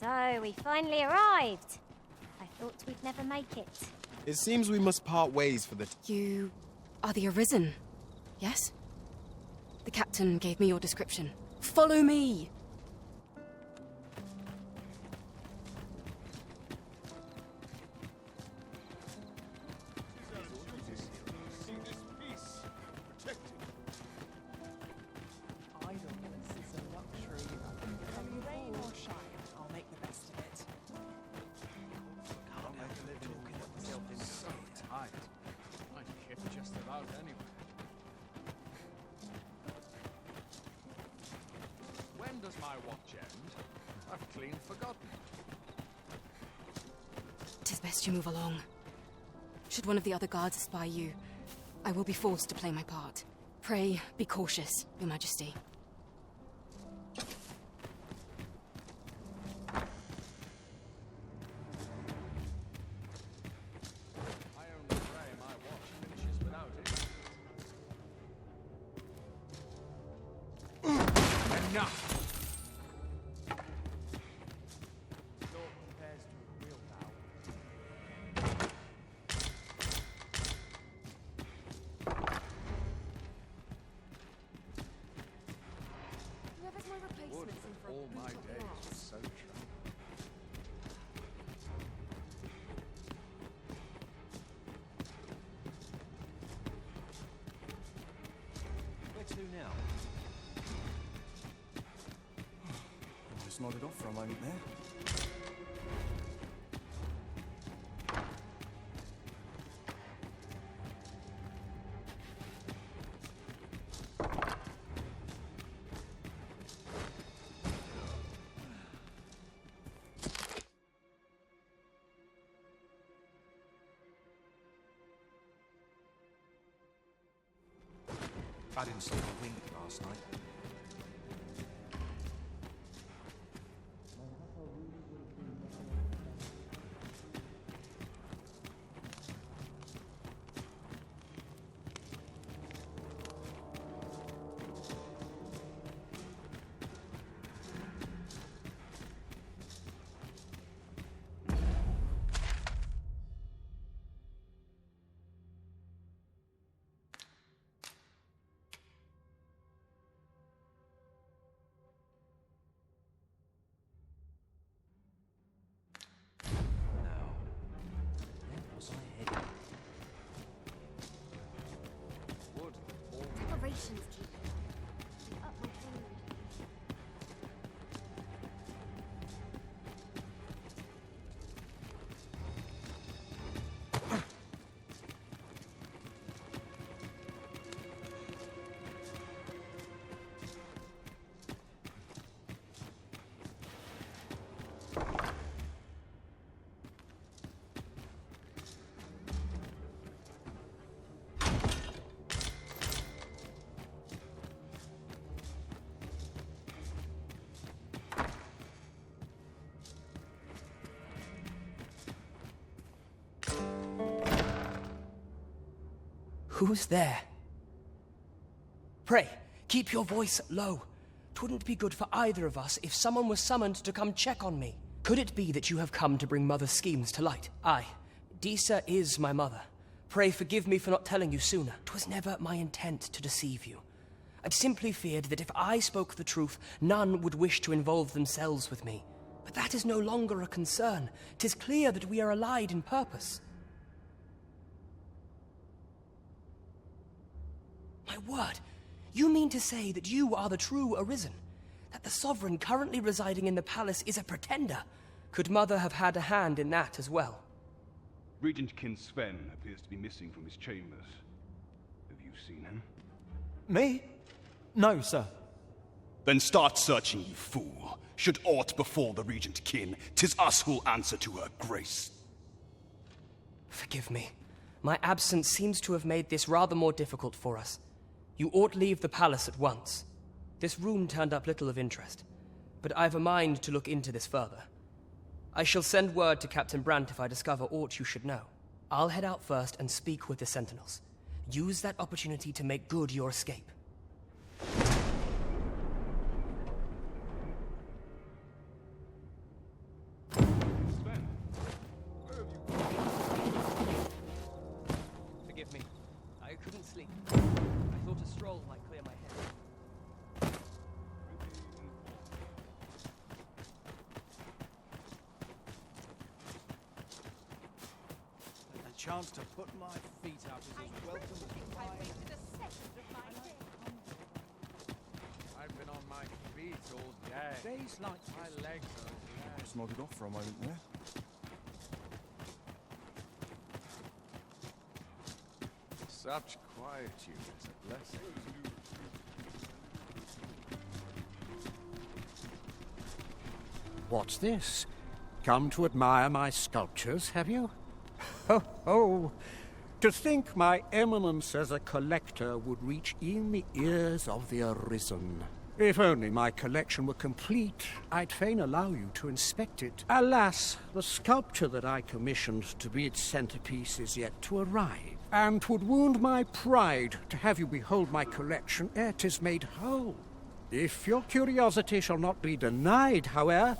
So, we finally arrived. I thought we'd never make it. It seems we must part ways for the... You are the Arisen, yes? The captain gave me your description. Follow me! Does my watch end? I've clean forgotten. 'Tis best you move along. Should one of the other guards espy you, I will be forced to play my part. Pray, be cautious, Your Majesty. I only pray my watch finishes without it. Enough! All my days were so true. Where to now? I just nodded off for a moment there. I didn't sleep a wink last night. Preparations keep up my food. Who's there? Pray, keep your voice low. 'Twouldn't be good for either of us if someone was summoned to come check on me. Could it be that you have come to bring Mother's schemes to light? Aye, Disa is my mother. Pray forgive me for not telling you sooner. 'Twas never my intent to deceive you. I'd simply feared that if I spoke the truth, none would wish to involve themselves with me. But that is no longer a concern. 'Tis clear that we are allied in purpose. My word, you mean to say that you are the true Arisen? That the Sovereign currently residing in the palace is a pretender? Could Mother have had a hand in that as well? Regent Kin Sven appears to be missing from his chambers. Have you seen him? Me? No, sir. Then start searching, you fool. Should aught befall the Regent Kin, 'tis us who'll answer to her grace. Forgive me. My absence seems to have made this rather more difficult for us. You ought leave the palace at once. This room turned up little of interest, but I've a mind to look into this further. I shall send word to Captain Brandt if I discover aught you should know. I'll head out first and speak with the Sentinels. Use that opportunity to make good your escape. chance to put my feet up is as welcome as I've been on my feet all day. days like My legs are I just nodded off for a moment there. such quietude is a blessing. What's this? Come to admire my sculptures, have you? Ho ho! To think my eminence as a collector would reach in the ears of the Arisen. If only my collection were complete, I'd fain allow you to inspect it. Alas, the sculpture that I commissioned to be its centerpiece is yet to arrive, and 'twould wound my pride to have you behold my collection ere 'tis made whole. If your curiosity shall not be denied, however,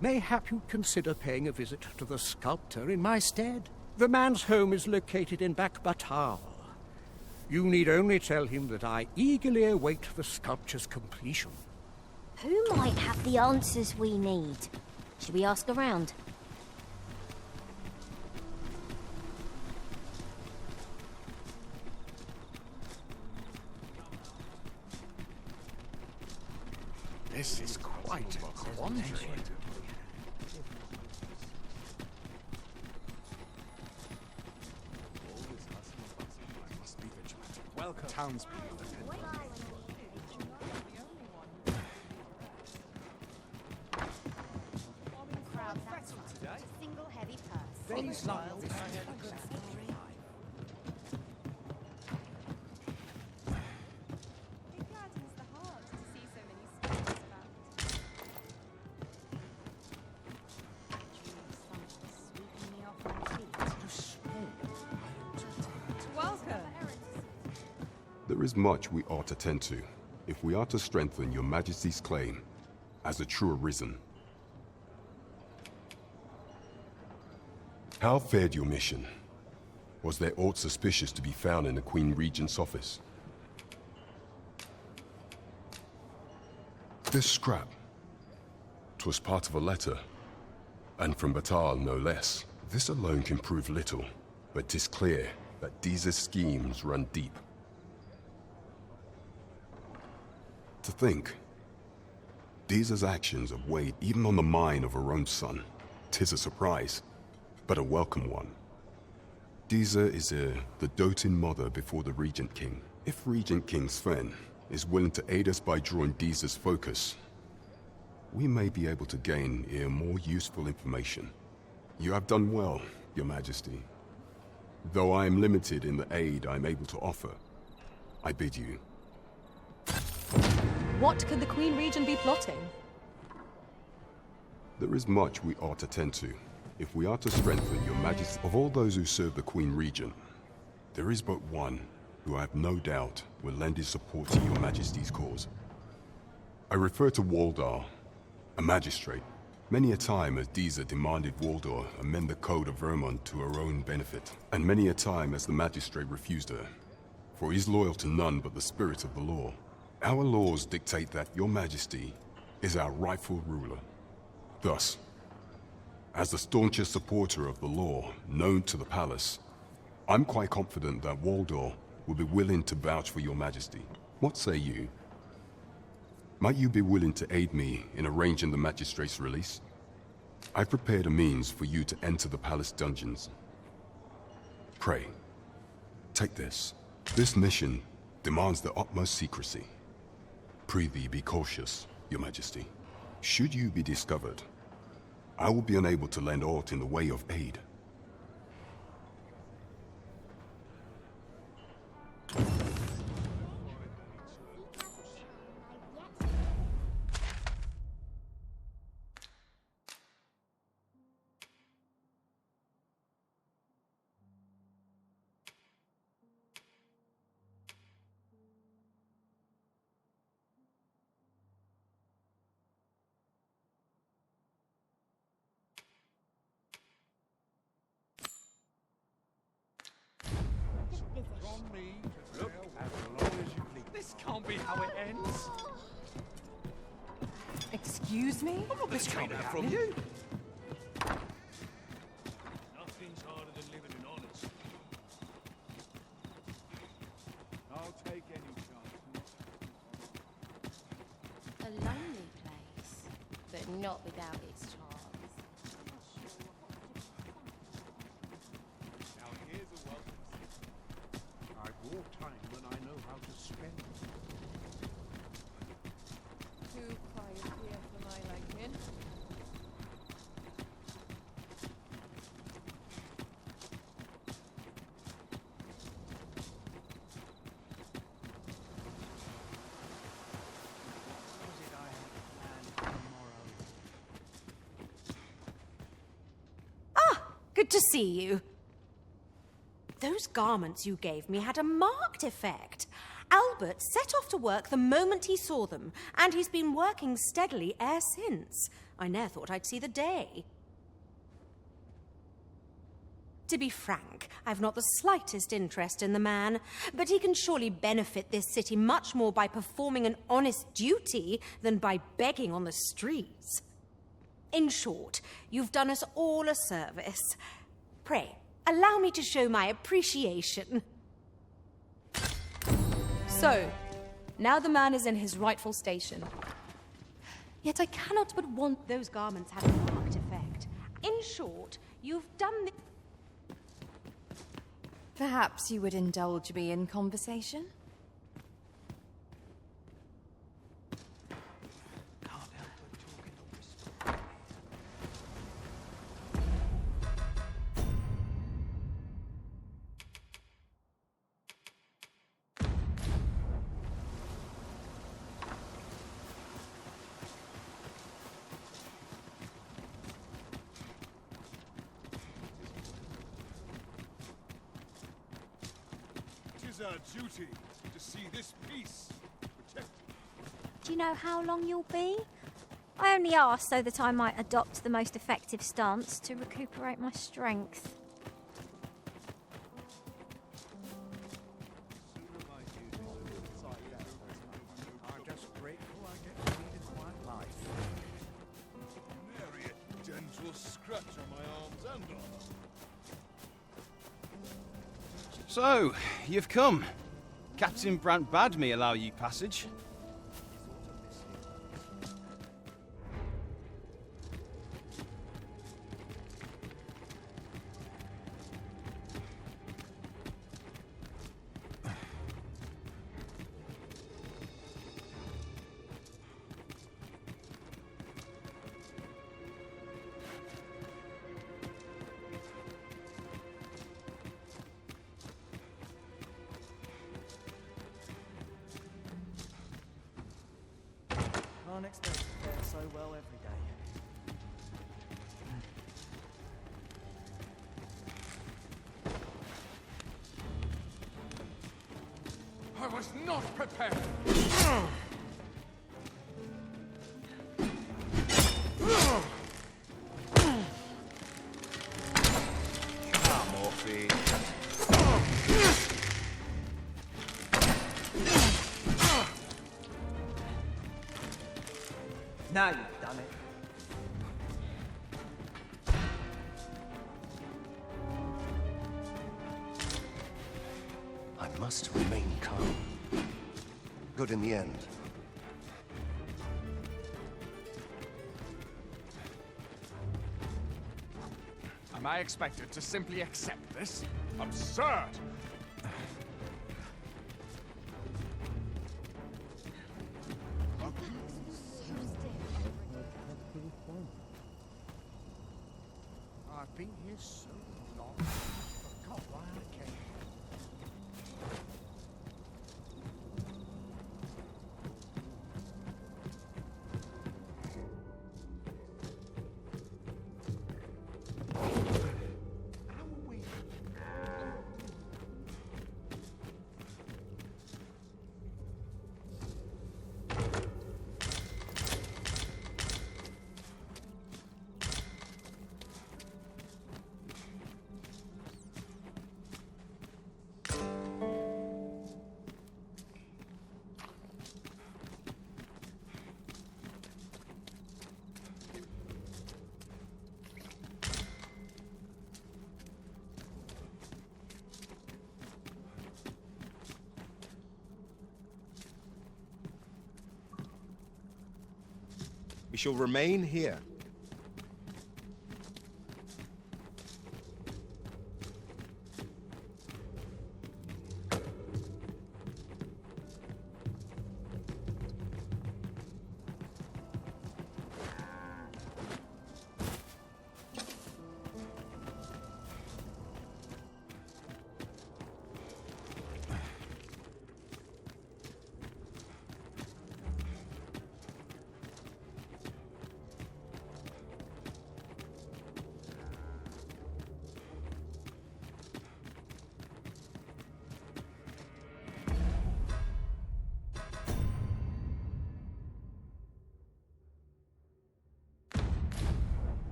mayhap you'd consider paying a visit to the sculptor in my stead. The man's home is located in Bakbatal. You need only tell him that I eagerly await the sculpture's completion. Who might have the answers we need? Should we ask around? This is quite a quandary. Welcome. Townspeople. Single heavy purse. days like this. There is much we ought to tend to, if we are to strengthen your Majesty's claim as a true Arisen. How fared your mission? Was there aught suspicious to be found in the Queen Regent's office? This scrap. 'Twas part of a letter, and from Batal no less. This alone can prove little, but 'tis clear that Deeza's schemes run deep. To think, Deeza's actions have weighed even on the mind of her own son. 'Tis a surprise, but a welcome one. Deeza is the doting mother before the Regent King. If Regent King Sven is willing to aid us by drawing Deeza's focus, we may be able to gain more useful information. You have done well, Your Majesty. Though I am limited in the aid I'm able to offer, I bid you. What could the Queen Regent be plotting? There is much we ought to tend to, if we are to strengthen Your Majesty. Of all those who serve the Queen Regent, there is but one who I have no doubt will lend his support to Your Majesty's cause. I refer to Waldar, a magistrate. Many a time has Deeza demanded Waldar amend the Code of Vermont to her own benefit, and many a time has the magistrate refused her, for he is loyal to none but the spirit of the law. Our laws dictate that Your Majesty is our rightful ruler. Thus, as the staunchest supporter of the law known to the palace, I'm quite confident that Waldor will be willing to vouch for Your Majesty. What say you? Might you be willing to aid me in arranging the magistrate's release? I've prepared a means for you to enter the palace dungeons. Pray, take this. This mission demands the utmost secrecy. Prithee be cautious, Your Majesty. Should you be discovered, I will be unable to lend aught in the way of aid. From me to look as long as you please. This can't be how it ends. Excuse me? This can't be from you. Nothing's harder than living in honest. Not without its charms. Now here's a welcome. I wore time when I know how to spend it. Too quiet here for my liking. Was it I had planned tomorrow? Good to see you. Those garments you gave me had a marked effect. Albert set off to work the moment he saw them, and he's been working steadily e'er since. I ne'er thought I'd see the day. To be frank, I've not the slightest interest in the man, but he can surely benefit this city much more by performing an honest duty than by begging on the streets. In short, you've done us all a service. Pray, allow me to show my appreciation. So, now the man is in his rightful station. Yet I cannot but want Those garments had a marked effect. In short, you've done the... Perhaps you would indulge me in conversation? Can't help but talk in a whisper. Tis our duty to see this peace protected. Do you know how long you'll be? I only asked so that I might adopt the most effective stance to recuperate my strength. I'm just grateful I get to lead a quiet life. Nary a gentle scratch on my arms and arms. So, you've come. Captain Brant bade me allow you passage. Can't expect to fare so well every day. I was not prepared. Come, Morphe. Now you've done it. I must remain calm. Good in the end. Am I expected to simply accept this? Absurd! I've been here so long, I forgot why I came. How are we? We shall remain here.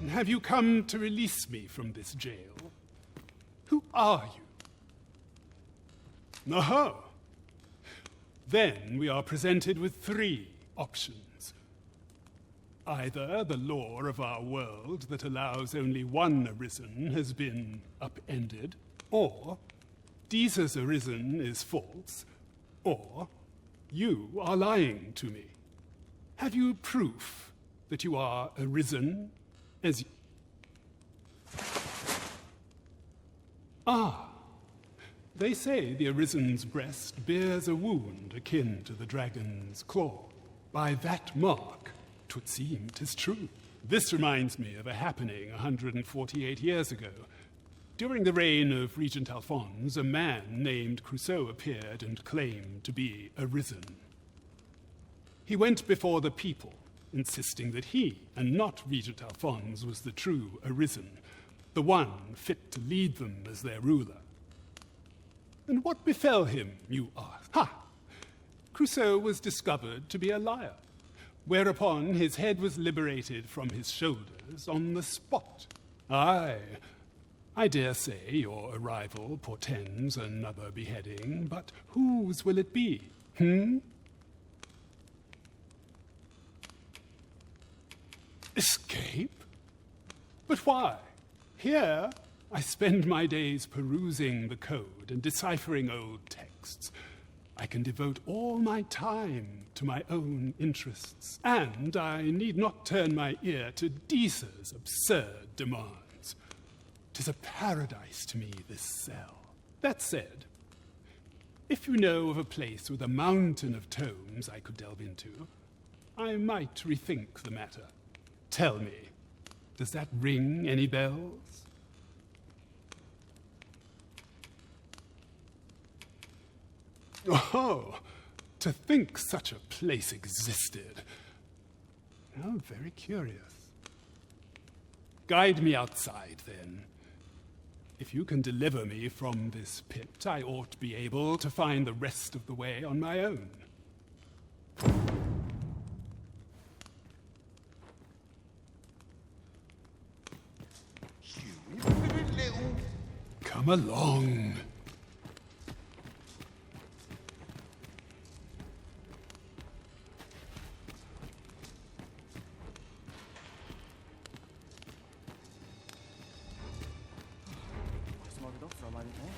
Have you come to release me from this jail? Who are you? Oh. Then we are presented with three options. Either the law of our world that allows only one Arisen has been upended, or Deeza's Arisen is false, or you are lying to me. Have you proof that you are Arisen as... Ah, they say the Arisen's breast bears a wound akin to the dragon's claw. By that mark, 'twould seem 'tis true. This reminds me of a happening 148 years ago. During the reign of Regent Alphonse, a man named Crusoe appeared and claimed to be Arisen. He went before the people, insisting that he, and not Regent Alphonse, was the true Arisen, the one fit to lead them as their ruler. And what befell him, you ask? Ha! Crusoe was discovered to be a liar, whereupon his head was liberated from his shoulders on the spot. Aye, I dare say your arrival portends another beheading, but whose will it be, Escape? But why? Here, I spend my days perusing the code and deciphering old texts. I can devote all my time to my own interests, and I need not turn my ear to Deeza's absurd demands. 'Tis a paradise to me, this cell. That said, if you know of a place with a mountain of tomes I could delve into, I might rethink the matter. Tell me, does that ring any bells? Oh, to think such a place existed. How very curious. Guide me outside, then. If you can deliver me from this pit, I ought to be able to find the rest of the way on my own. Come along. Smarted off for a moment there.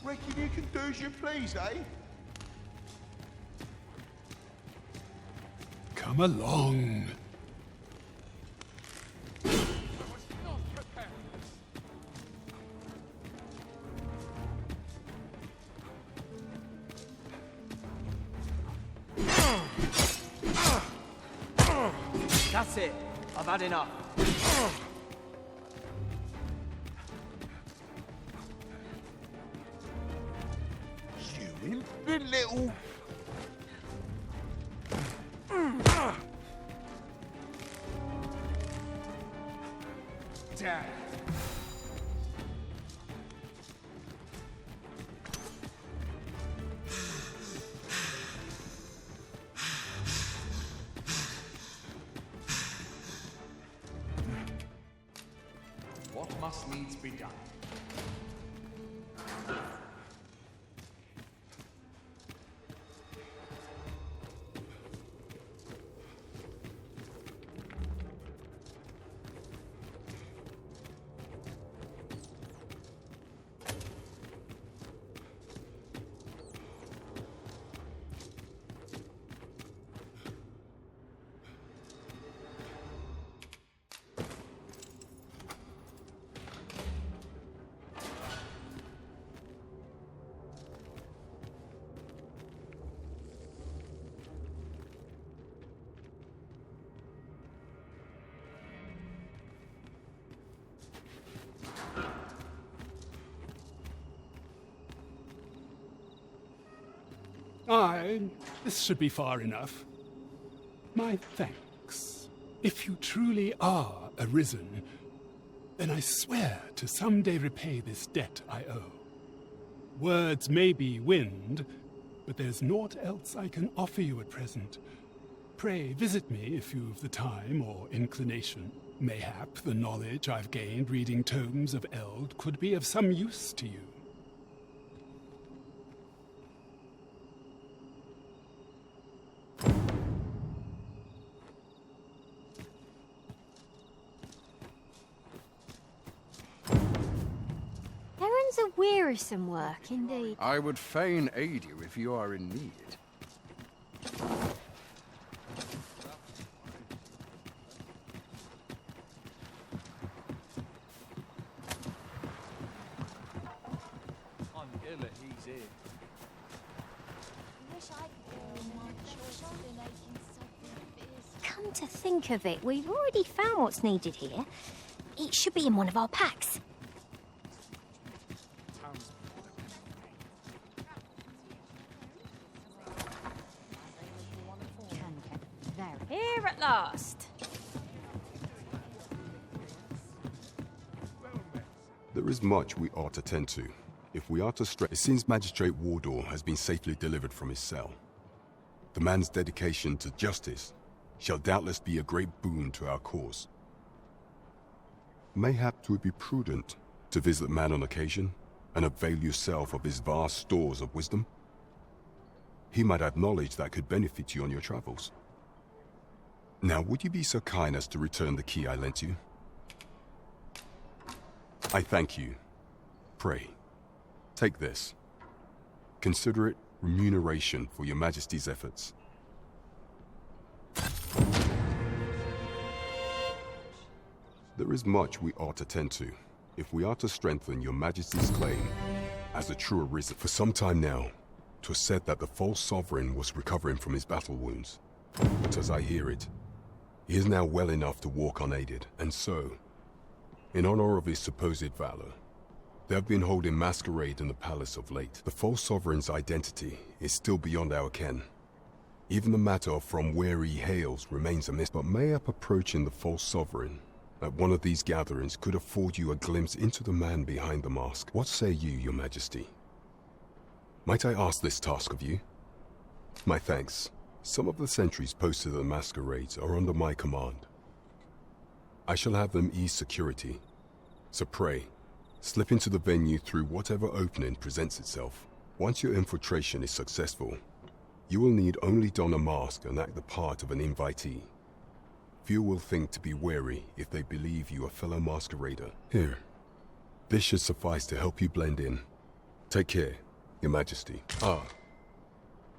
Reckon you can do as you please, eh? Come along. That's it. I've had enough. You impudent little... Dad. what must needs be done. This should be far enough. My thanks. If you truly are arisen, then I swear to someday repay this debt I owe. Words may be wind, but there's naught else I can offer you at present. Pray visit me if you've the time or inclination. Mayhap the knowledge I've gained reading tomes of Eld could be of some use to you. Errands are wearisome work indeed. I would fain aid you if you are in need. I'm ill at he's here. Come to think of it, we've already found what's needed here. It should be in one of our packs. Here at last. There is much we ought to tend to. If we are to it seems Magistrate Wardor has been safely delivered from his cell. The man's dedication to justice shall doubtless be a great boon to our cause. Mayhap it would be prudent to visit the man on occasion and avail yourself of his vast stores of wisdom. He might have knowledge that could benefit you on your travels. Now, would you be so kind as to return the key I lent you? I thank you. Pray, take this. Consider it remuneration for your Majesty's efforts. There is much we ought to tend to, if we are to strengthen your Majesty's claim as a true arisen. For some time now, 'twas said that the false sovereign was recovering from his battle wounds. But as I hear it, he is now well enough to walk unaided, and so, in honor of his supposed valor, they have been holding masquerade in the palace of late. The false sovereign's identity is still beyond our ken. Even the matter of from where he hails remains a mystery. But mayhap approaching the false sovereign at one of these gatherings could afford you a glimpse into the man behind the mask. What say you, your Majesty? Might I ask this task of you? My thanks. Some of the sentries posted at the masquerades are under my command. I shall have them ease security, so pray, slip into the venue through whatever opening presents itself. Once your infiltration is successful, you will need only don a mask and act the part of an invitee. Few will think to be wary if they believe you a fellow masquerader. Here, this should suffice to help you blend in. Take care, your Majesty.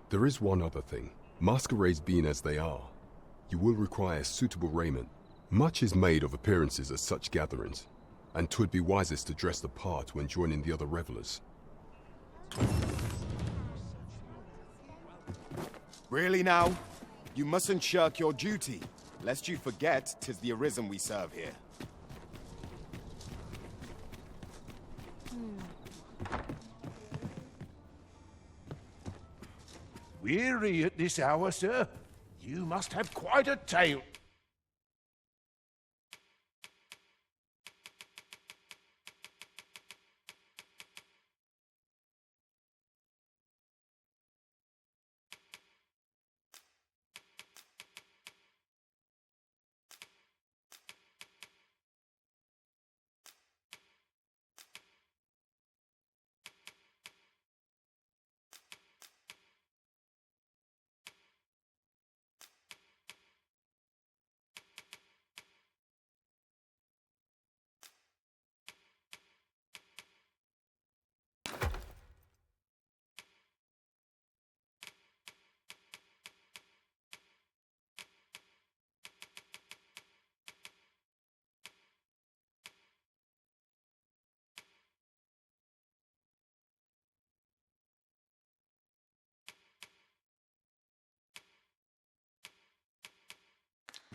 There is one other thing. Masquerades being as they are, you will require suitable raiment. Much is made of appearances at such gatherings, and 'twould be wisest to dress the part when joining the other revelers. Really now? You mustn't shirk your duty, lest you forget 'tis the Arisen we serve here. Weary at this hour, sir? You must have quite a tale.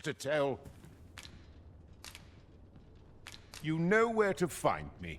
to tell. You know where to find me.